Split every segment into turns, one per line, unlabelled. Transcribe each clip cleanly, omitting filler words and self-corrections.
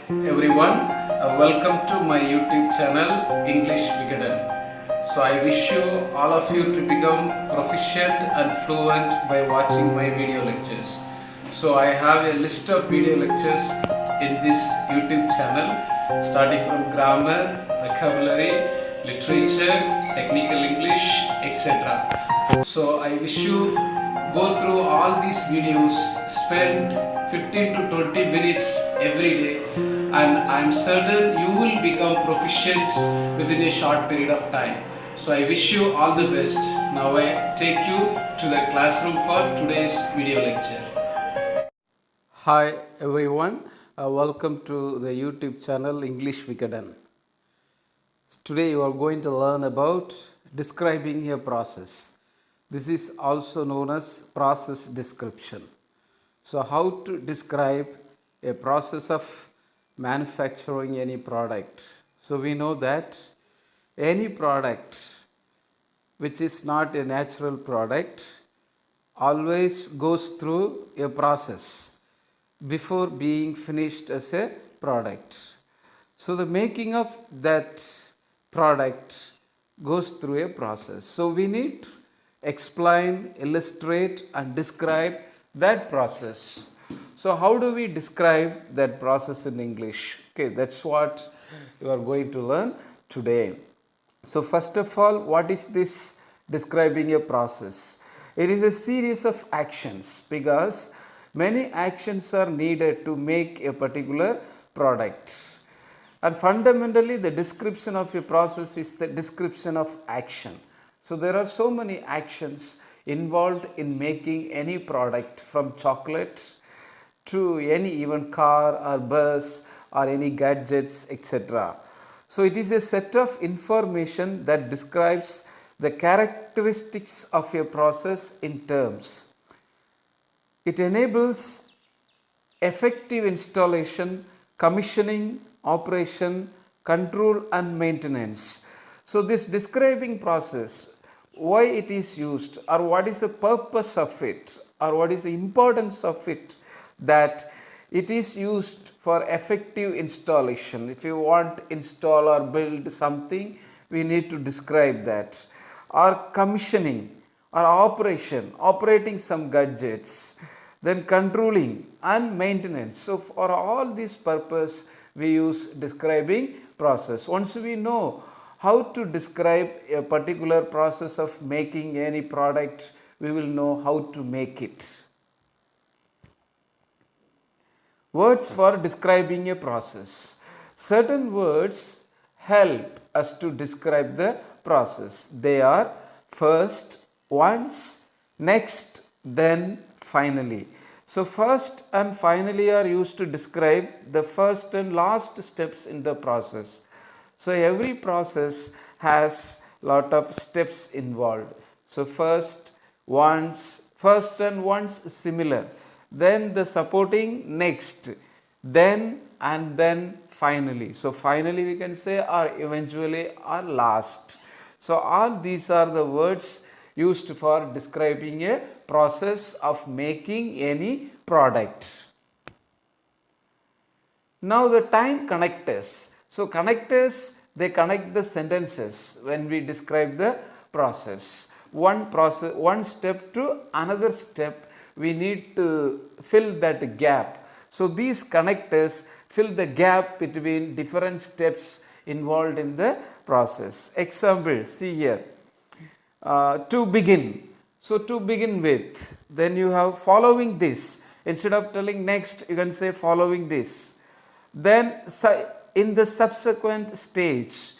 everyone. Welcome to my YouTube channel English Wickeden. So I wish you all of you to become proficient and fluent by watching my video lectures. So I have a list of video lectures in this YouTube channel, starting from grammar, vocabulary, literature, technical English, etc. So I wish you go through all these videos, spend 15 to 20 minutes every day, and I'm certain you will become proficient within a short period of time. So I wish you all the best. Now I take you to the classroom for today's video lecture. Hi everyone, welcome to the YouTube channel English Wickeden. Today you are going to learn about describing a process. This is also known as process description. So how to describe a process of manufacturing any product. So we know that any product which is not a natural product always goes through a process before being finished as a product. So the making of that product goes through a process. So we need to explain, illustrate and describe that process. So how do we describe that process in English? Okay, that's what you are going to learn today. So first of all, what is this describing a process? It is a series of actions because many actions are needed to make a particular product. And fundamentally, the description of a process is the description of action. So there are so many actions involved in making any product, from chocolate to any even car or bus or any gadgets, etc. So it is a set of information that describes the characteristics of a process in terms. It enables effective installation, commissioning, operation, control and maintenance. So this describing process, why it is used or what is the purpose of it or what is the importance of it, that it is used for effective installation. If you want to install or build something, we need to describe that. Or commissioning or operation, operating some gadgets, then controlling and maintenance. So for all these purpose, we use describing process. Once we know how to describe a particular process of making any product, we will know how to make it. Words for describing a process. Certain words help us to describe the process. They are first, once, next, then, finally. So first and finally are used to describe the first and last steps in the process. So every process has lot of steps involved. So first and once similar. Then the supporting next, then and then finally. So finally we can say or eventually or last. So all these are the words used for describing a process of making any product. Now the time connectors. So connectors, they connect the sentences when we describe the process. One step to another step, we need to fill that gap. So these connectors fill the gap between different steps involved in the process. Example, see here. To begin. So to begin with, then you have following this. Instead of telling next, you can say following this. Then in the subsequent stage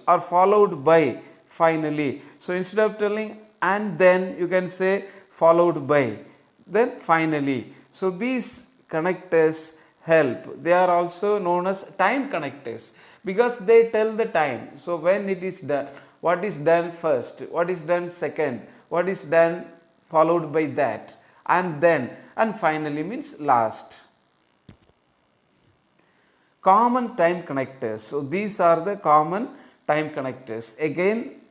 are followed by finally. So instead of telling and then, you can say followed by, then finally. So these connectors help. They are also known as time connectors because they tell the time. So when it is done, what is done first, what is done second, what is done followed by that, and then, and finally means last. Common time connectors. So these are the common time connectors. Again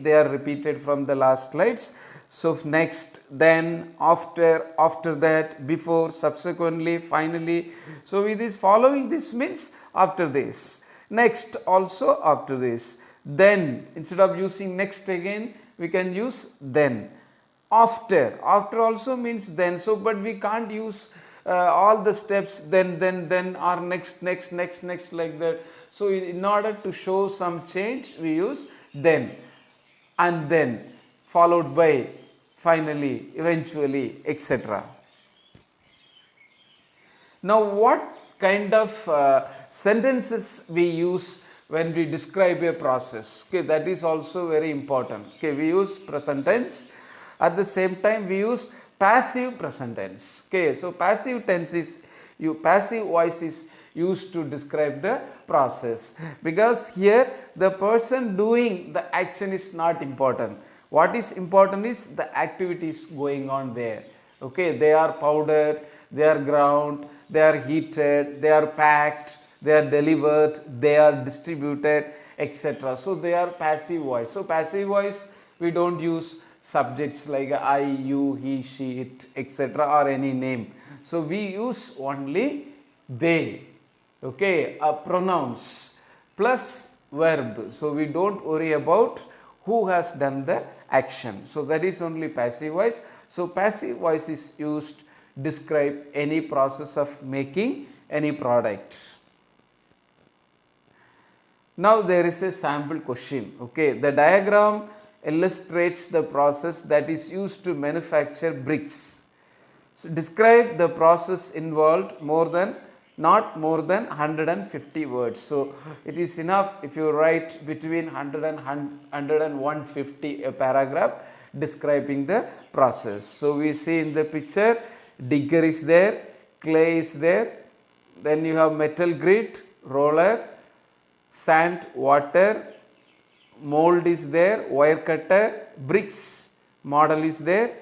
they are repeated from the last slides. So next, then, after that, before, subsequently, finally. So it is following this means after this. Next also after this. Then, instead of using next again, we can use then. After also means then. So but we can't use all the steps then or next like that. So in order to show some change, we use then, and then followed by, finally, eventually, etc. Now what kind of sentences we use when we describe a process? Okay, that is also very important. Okay, we use present tense. At the same time, we use passive present tense. Okay, so passive tense is, passive voice is used to describe the process, because here the person doing the action is not important. What is important is the activities going on there. Okay, they are powdered, they are ground, they are heated, they are packed, they are delivered, they are distributed, etc. So they are passive voice. So passive voice, we don't use subjects like I, you, he, she, it, etc. or any name. So we use only they. Okay, pronouns plus verb. So we don't worry about who has done the action. So that is only passive voice. So passive voice is used describe any process of making any product. Now there is a sample question. Okay, the diagram illustrates the process that is used to manufacture bricks. So describe the process involved not more than 150 words. So it is enough if you write between 100 and 150 a paragraph describing the process. So we see in the picture, digger is there, clay is there, then you have metal grid, roller, sand, water, mold is there, wire cutter, bricks model is there.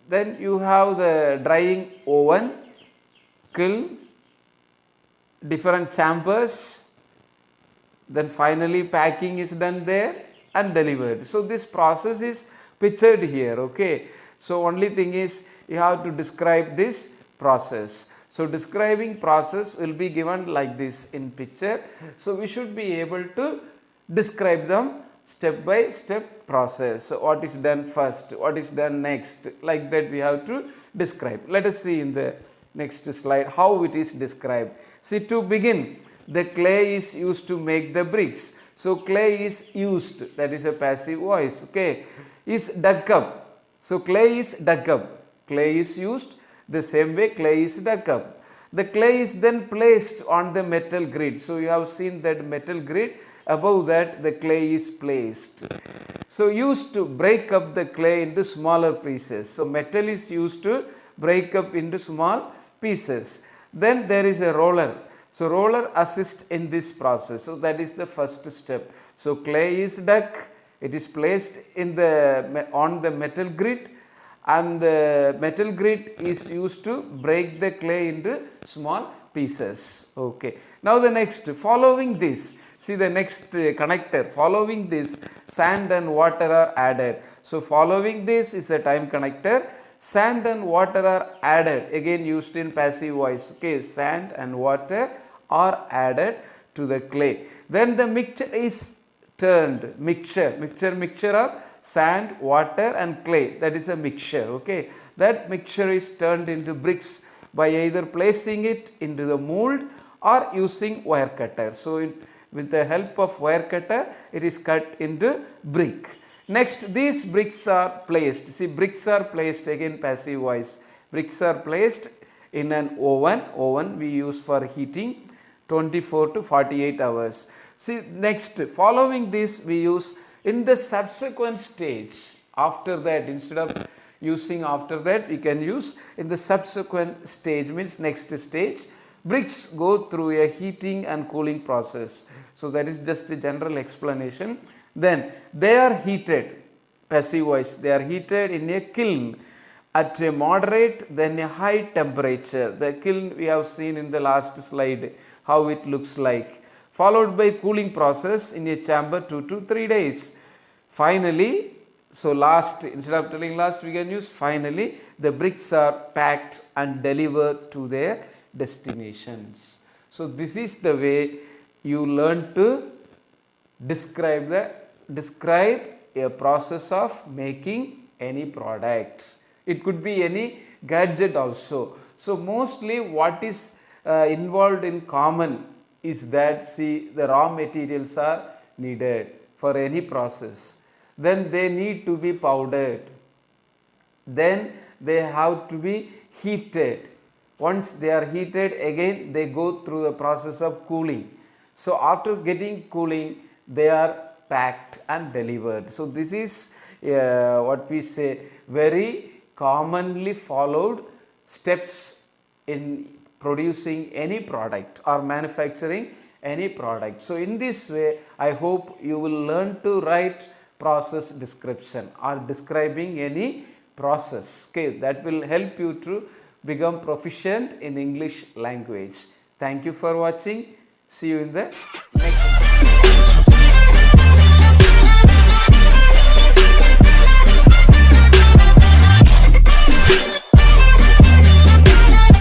Then you have the drying oven, kiln, different chambers, then finally packing is done there and delivered. So this process is pictured here. Okay, so only thing is you have to describe this process. So describing process will be given like this in picture. So we should be able to describe them step by step process. So what is done first, what is done next, like that we have to describe. Let us see in the next slide how it is described. See, to begin, the clay is used to make the bricks. So clay is used, that is a passive voice. Okay, is dug up. So clay is dug up. Clay is used, the same way clay is dug up. The clay is then placed on the metal grid. So you have seen that metal grid, above that the clay is placed. So used to break up the clay into smaller pieces. So metal is used to break up into small pieces. Then there is a roller. So roller assists in this process. So that is the first step. So clay is dug, it is placed in on the metal grid, and the metal grid is used to break the clay into small pieces. Okay. Now the next, following this, see the next connector, following this, sand and water are added. So following this is a time connector. Sand and water are added, again used in passive voice. Okay, sand and water are added to the clay. Then the mixture is turned, mixture of sand, water and clay, that is a mixture. Okay, that mixture is turned into bricks by either placing it into the mold or using wire cutter. So with the help of wire cutter, it is cut into brick. Next, these bricks are placed. See, bricks are placed, again passive voice. Bricks are placed in an oven. Oven we use for heating 24 to 48 hours. See, next, following this we use in the subsequent stage. After that, instead of using after that, we can use in the subsequent stage, means next stage. Bricks go through a heating and cooling process. So that is just a general explanation. Then they are heated, passive voice, they are heated in a kiln at a moderate then a high temperature. The kiln we have seen in the last slide how it looks like, followed by cooling process in a chamber 2 to 3 days. Finally So last, instead of telling last, we can use finally. The bricks are packed and delivered to their destinations. So this is the way you learn to describe a process of making any product. It could be any gadget also. So mostly what is involved in common is that, see, the raw materials are needed for any process, then they need to be powdered, then they have to be heated. Once they are heated, again they go through the process of cooling. So after getting cooling, they are packed and delivered. So this is what we say, very commonly followed steps in producing any product or manufacturing any product. So in this way, I hope you will learn to write process description or describing any process. Okay, that will help you to become proficient in English language. Thank you for watching. See you in the